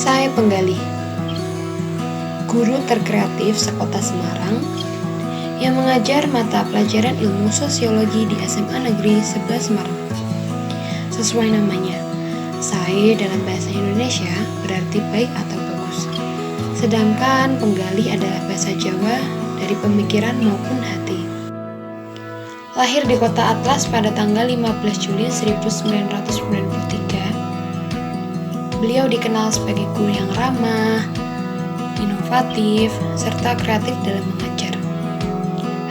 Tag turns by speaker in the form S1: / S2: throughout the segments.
S1: Saya penggali, guru terkreatif sekota Semarang yang mengajar mata pelajaran ilmu sosiologi di SMA Negeri 11 Semarang. Sesuai namanya, sae dalam bahasa Indonesia berarti baik atau bagus. Sedangkan penggali adalah bahasa Jawa dari pemikiran maupun hati. Lahir di kota Atlas pada tanggal 15 Juli 1993, beliau dikenal sebagai guru yang ramah, inovatif, serta kreatif dalam mengajar.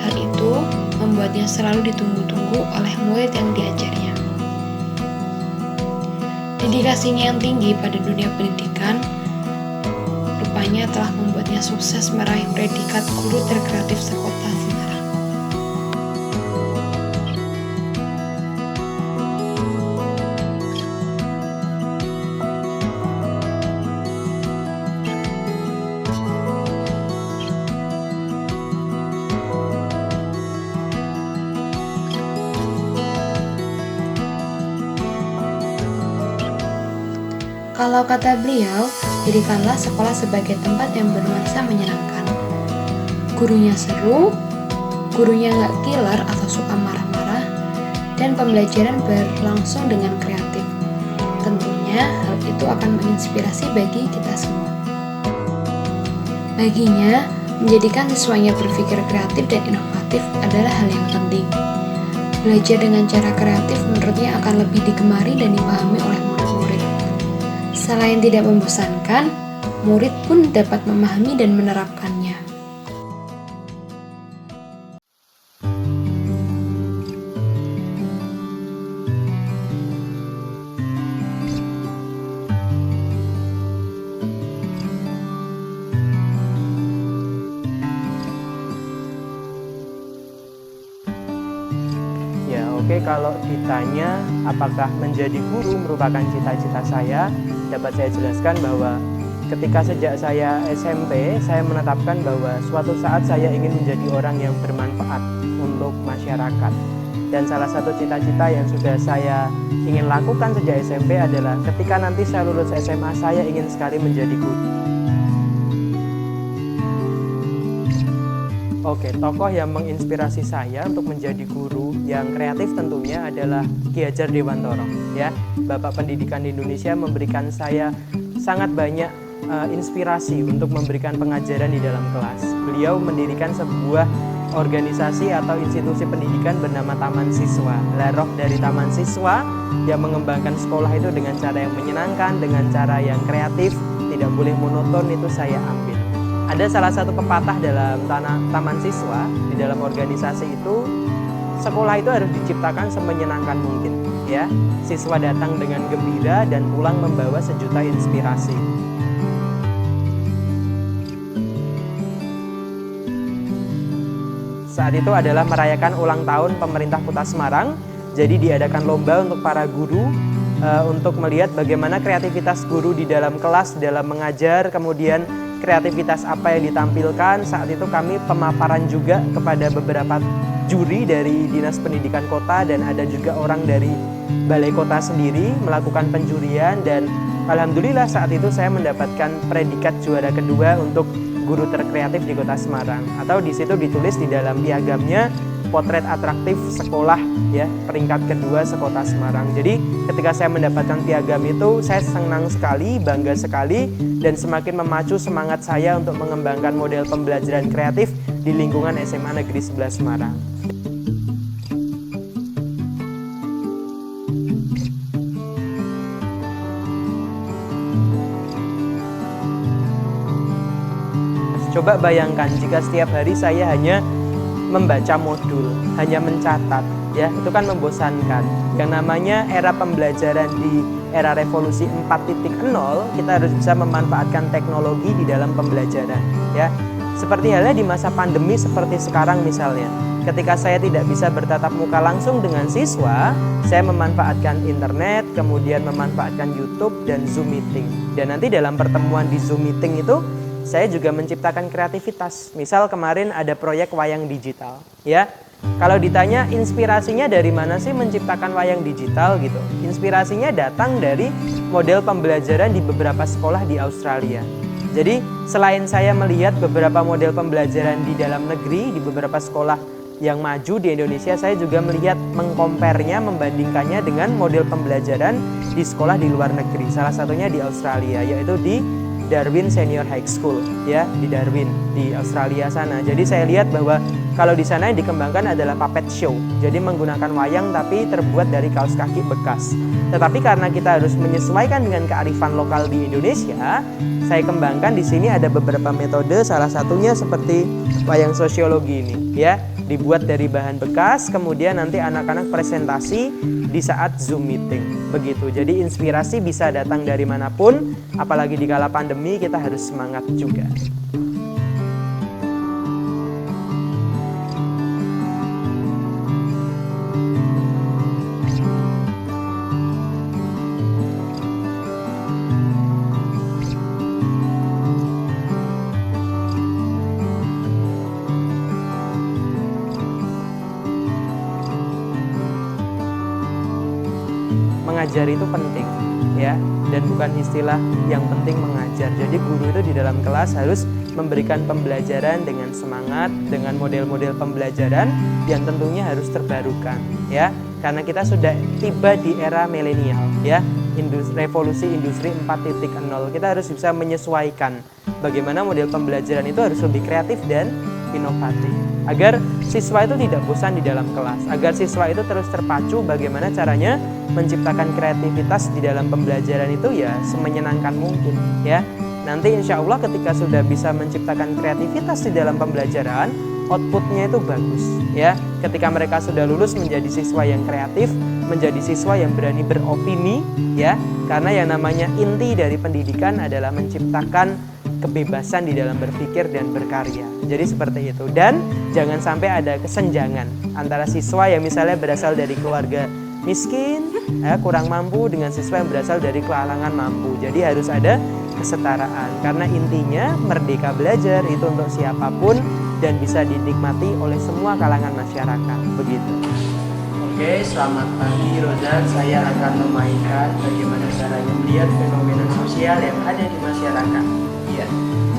S1: Hal itu membuatnya selalu ditunggu-tunggu oleh murid yang diajarnya. Dedikasinya yang tinggi pada dunia pendidikan rupanya telah membuatnya sukses meraih predikat guru terkreatif sekota Semarang. Kalau kata beliau, jadikanlah sekolah sebagai tempat yang bernuansa menyenangkan. Gurunya seru, gurunya nggak killer atau suka marah-marah, dan pembelajaran berlangsung dengan kreatif. Tentunya hal itu akan menginspirasi bagi kita semua. Baginya, menjadikan siswanya berpikir kreatif dan inovatif adalah hal yang penting. Belajar dengan cara kreatif menurutnya akan lebih digemari dan dipahami oleh murid-murid. Selain tidak membosankan, murid pun dapat memahami dan menerapkannya.
S2: Oke, kalau ditanya apakah menjadi guru merupakan cita-cita saya, dapat saya jelaskan bahwa ketika sejak saya SMP, saya menetapkan bahwa suatu saat saya ingin menjadi orang yang bermanfaat untuk masyarakat. Dan salah satu cita-cita yang sudah saya ingin lakukan sejak SMP adalah ketika nanti saya lulus SMA, saya ingin sekali menjadi guru. Oke, tokoh yang menginspirasi saya untuk menjadi guru yang kreatif tentunya adalah Ki Hajar Dewantoro. Ya, Bapak Pendidikan di Indonesia memberikan saya sangat banyak inspirasi untuk memberikan pengajaran di dalam kelas. Beliau mendirikan sebuah organisasi atau institusi pendidikan bernama Taman Siswa. Roh dari Taman Siswa yang mengembangkan sekolah itu dengan cara yang menyenangkan, dengan cara yang kreatif, tidak boleh monoton, itu saya ambil. Ada salah satu pepatah dalam Taman Siswa, di dalam organisasi itu, sekolah itu harus diciptakan semenyenangkan mungkin. Ya, siswa datang dengan gembira dan pulang membawa sejuta inspirasi. Saat itu adalah merayakan ulang tahun pemerintah Kota Semarang, jadi diadakan lomba untuk para guru untuk melihat bagaimana kreativitas guru di dalam kelas, dalam mengajar, kemudian kreativitas apa yang ditampilkan. Saat itu kami pemaparan juga kepada beberapa juri dari Dinas Pendidikan Kota dan ada juga orang dari Balai Kota sendiri melakukan penjurian, dan alhamdulillah saat itu saya mendapatkan predikat juara kedua untuk guru terkreatif di Kota Semarang. Atau di situ ditulis di dalam piagamnya potret atraktif sekolah, ya, peringkat kedua sekota Semarang. Jadi ketika saya mendapatkan piagam itu, saya senang sekali, bangga sekali, dan semakin memacu semangat saya untuk mengembangkan model pembelajaran kreatif di lingkungan SMA Negeri 11 Semarang. Coba bayangkan jika setiap hari saya hanya membaca modul, hanya mencatat, ya, itu kan membosankan. Yang namanya era pembelajaran di era revolusi 4.0, kita harus bisa memanfaatkan teknologi di dalam pembelajaran, ya. Seperti halnya di masa pandemi seperti sekarang misalnya. Ketika saya tidak bisa bertatap muka langsung dengan siswa, saya memanfaatkan internet, kemudian memanfaatkan YouTube dan Zoom meeting. Dan nanti dalam pertemuan di Zoom meeting itu saya juga menciptakan kreativitas. Misal kemarin ada proyek wayang digital, ya. Kalau ditanya inspirasinya dari mana sih menciptakan wayang digital gitu? Inspirasinya datang dari model pembelajaran di beberapa sekolah di Australia. Jadi selain saya melihat beberapa model pembelajaran di dalam negeri, di beberapa sekolah yang maju di Indonesia, saya juga melihat mengkompernya, membandingkannya dengan model pembelajaran di sekolah di luar negeri. Salah satunya di Australia, yaitu di Darwin Senior High School, ya, di Darwin di Australia sana. Jadi saya lihat bahwa kalau di sana yang dikembangkan adalah puppet show. Jadi menggunakan wayang tapi terbuat dari kaos kaki bekas. Tetapi karena kita harus menyesuaikan dengan kearifan lokal di Indonesia, saya kembangkan di sini ada beberapa metode, salah satunya seperti wayang sosiologi ini, ya. Dibuat dari bahan bekas, kemudian nanti anak-anak presentasi di saat Zoom meeting. Begitu. Jadi inspirasi bisa datang dari manapun, apalagi di kala pandemi kita harus semangat juga. Mengajar itu penting, ya, dan bukan istilah yang penting mengajar. Jadi guru itu di dalam kelas harus memberikan pembelajaran dengan semangat, dengan model-model pembelajaran yang tentunya harus terbarukan, ya, karena kita sudah tiba di era milenial, ya, revolusi industri 4.0. Kita harus bisa menyesuaikan bagaimana model pembelajaran itu harus lebih kreatif dan inovatif, agar siswa itu tidak bosan di dalam kelas, agar siswa itu terus terpacu bagaimana caranya menciptakan kreativitas di dalam pembelajaran itu ya semenyenangkan mungkin, ya. Nanti insya Allah ketika sudah bisa menciptakan kreativitas di dalam pembelajaran, outputnya itu bagus, ya. Ketika mereka sudah lulus menjadi siswa yang kreatif, menjadi siswa yang berani beropini, ya, karena yang namanya inti dari pendidikan adalah menciptakan kebebasan di dalam berpikir dan berkarya. Jadi seperti itu. Dan jangan sampai ada kesenjangan antara siswa yang misalnya berasal dari keluarga miskin, kurang mampu, dengan siswa yang berasal dari kalangan mampu. Jadi harus ada kesetaraan. Karena intinya merdeka belajar itu untuk siapapun dan bisa dinikmati oleh semua kalangan masyarakat. Begitu. Oke, selamat pagi Rozan. Saya akan memainkan bagaimana caranya melihat fenomena sosial yang ada di masyarakat. Ya,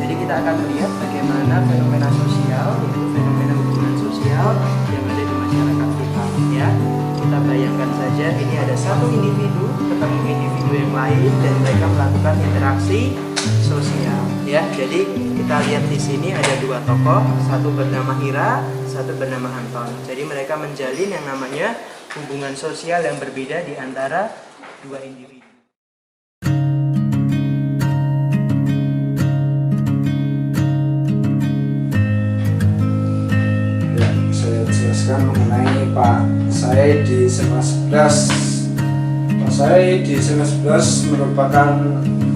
S2: jadi kita akan melihat bagaimana fenomena sosial, yaitu fenomena hubungan sosial yang ada di masyarakat kita. Ya, kita bayangkan saja ini ada satu individu ketemu individu yang lain dan mereka melakukan interaksi sosial. Ya, jadi kita lihat di sini ada dua tokoh, satu bernama Ira, satu bernama Anton. Jadi mereka menjalin yang namanya hubungan sosial yang berbeda di antara dua individu.
S3: Mengenai Pak saya di SMA 11. Pak saya di SMA 11 merupakan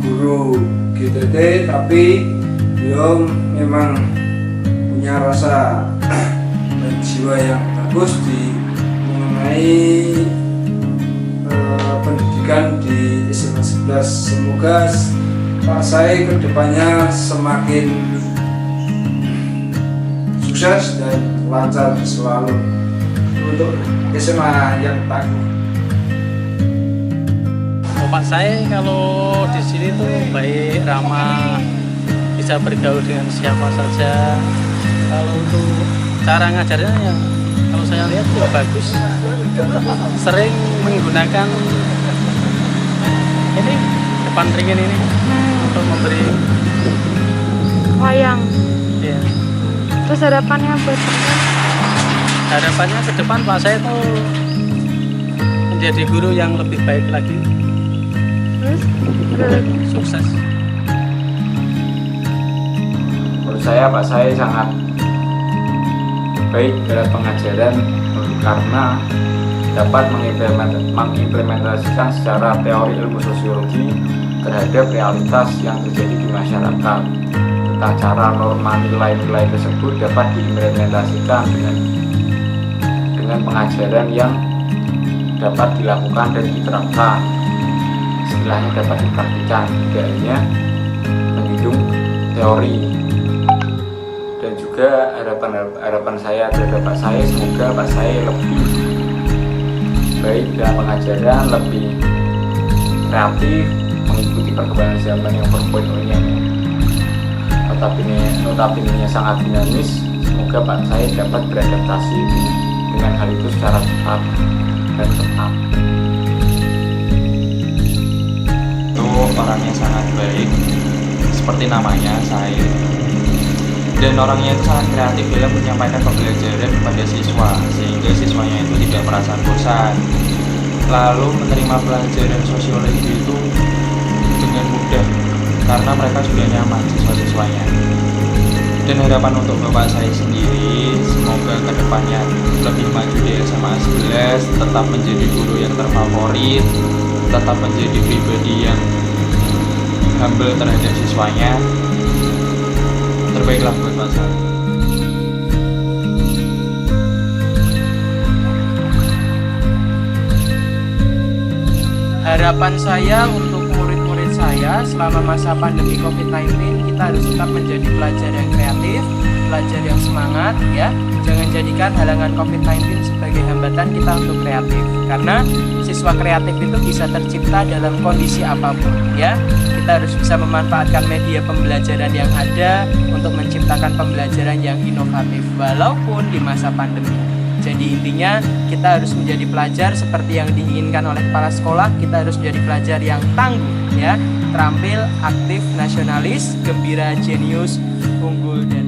S3: guru GTT, tapi beliau memang punya rasa dan jiwa yang bagus di mengenai pendidikan di SMA 11. Semoga Pak saya kedepannya semakin sukses dan lancar selalu untuk SMA yang tangguh.
S4: Pak saya kalau di sini tuh baik, ramah, bisa bergaul dengan siapa saja. Kalau untuk cara ngajarnya ya, kalau saya lihat juga bagus. Sering menggunakan ini depan ringin ini untuk memberi
S1: Wayang.
S4: ya.
S1: Terus harapannya buat
S4: Harapannya ke depan Pak saya tuh menjadi guru yang lebih baik lagi. Sukses.
S5: Menurut saya Pak saya sangat baik dalam pengajaran karena dapat mengimplementasikan secara teori ilmu sosiologi terhadap realitas yang terjadi di masyarakat. Tentang cara norma nilai-nilai tersebut dapat diimplementasikan dengan pengajaran yang dapat dilakukan dan diterapkan. Istilahnya dapat dipraktikkan, tidak hanya menjunjung teori. Dan juga harapan saya terhadap Pak saya, semoga Pak saya lebih baik dalam pengajaran, lebih kreatif perkembangan zaman yang 4.0 ini notabene sangat dinamis. Semoga Pak Said dapat beradaptasi dengan hal itu secara cepat dan tepat.
S6: Itu orangnya sangat baik, seperti namanya Said. Dan orangnya itu sangat kreatif dalam menyampaikan pembelajaran kepada siswa, sehingga siswanya itu tidak merasa bosan. Lalu menerima pelajaran sosiologi itu dengan mudah, karena mereka sudah nyaman siswa-siswanya. Dan harapan untuk Bapak saya sendiri, semoga kedepannya lebih maju di SMA 11, tetap menjadi guru yang terfavorit, tetap menjadi pribadi yang humble terhadap siswanya. Terbaiklah buat Pak saya.
S2: Harapan saya untuk murid-murid saya selama masa pandemi COVID-19, kita harus tetap menjadi pelajar yang kreatif, pelajar yang semangat ya. Jangan jadikan halangan COVID-19 sebagai hambatan kita untuk kreatif. Karena siswa kreatif itu bisa tercipta dalam kondisi apapun ya. Kita harus bisa memanfaatkan media pembelajaran yang ada untuk menciptakan pembelajaran yang inovatif walaupun di masa pandemi. Jadi intinya kita harus menjadi pelajar seperti yang diinginkan oleh kepala sekolah. Kita harus menjadi pelajar yang tangguh ya, terampil, aktif, nasionalis, gembira, jenius, unggul dan